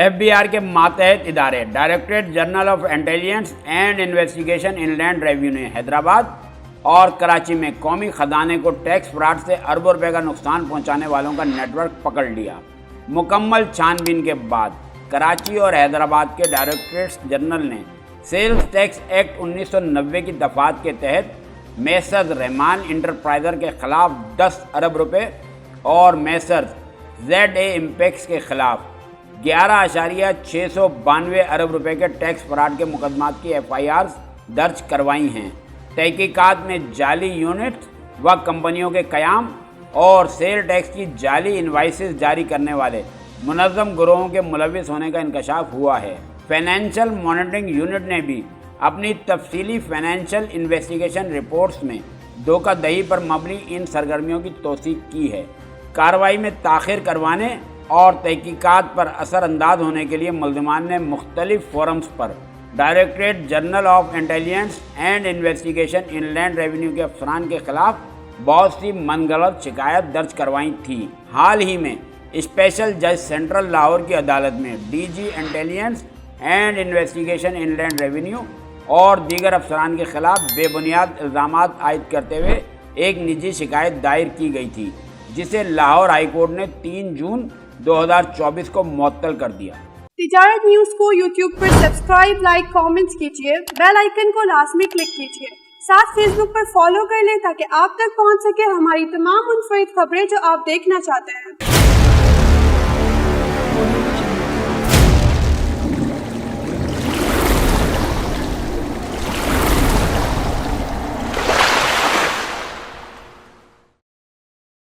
FBR के मातहत इदारे directorate general of intelligence and investigation inland revenue ने हैदराबाद और कराची में कौमी खजाने को टैक्स फ्रॉड से अरबों रुपए का नुकसान पहुंचाने वालों का नेटवर्क पकड़ लिया। मुकम्मल छानबीन के बाद कराची और हैदराबाद के डायरेक्टरेट जनरल ने सेल्स टैक्स एक्ट 1990 की दफात के तहत मैसर्स रहमान इंटरप्राइजर के खिलाफ 10 अरब रुपए और मैसर्स ZA इम्पैक्ट्स के खिलाफ 11.692 अरब रुपए के टैक्स फ्रॉड के मुकदमात की FIRs दर्ज करवाई हैं। तहकीकात में जाली यूनिट्स व कंपनियों के क़याम और सेल टैक्स की जाली इनवाइसेस जारी करने वाले मुनज़्ज़म गिरोहों के मुलविस होने का इंकशाफ हुआ है। फाइनेंशियल मॉनिटरिंग यूनिट ने भी अपनी तफसीली फाइनेंशियल इन्वेस्टिगेशन रिपोर्ट्स में धोखाधड़ी पर मबनी इन सरगर्मियों की तौसीक की है। कार्रवाई में ताख़िर करवाने और तहकीकात पर असर अंदाज होने के लिए मुल्ज़िमान ने मुख्तलिफ फोरम्स पर directorate general of intelligence and investigation inland revenue के अफसरान के खिलाफ बहुत सी मनगढ़ंत शिकायत दर्ज करवाई थी। हाल ही में स्पेशल जज सेंट्रल लाहौर की अदालत में DG intelligence and investigation inland revenue और दीगर अफसरान के खिलाफ बेबुनियाद इल्ज़ामात आयद करते हुए एक निजी शिकायत दायर की गई थी, जिसे लाहौर हाई कोर्ट ने 3 जून 2024 को मुअत्तल कर दिया। तिजारत न्यूज़ को YouTube पर सब्सक्राइब, लाइक, कमेंट्स कीजिए। बेल आइकन को लाजमी क्लिक कीजिए। साथ फेसबुक पर फॉलो कर लें ताकि आप तक पहुंच सके हमारी तमाम मुनफरिद खबरें जो आप देखना चाहते हैं।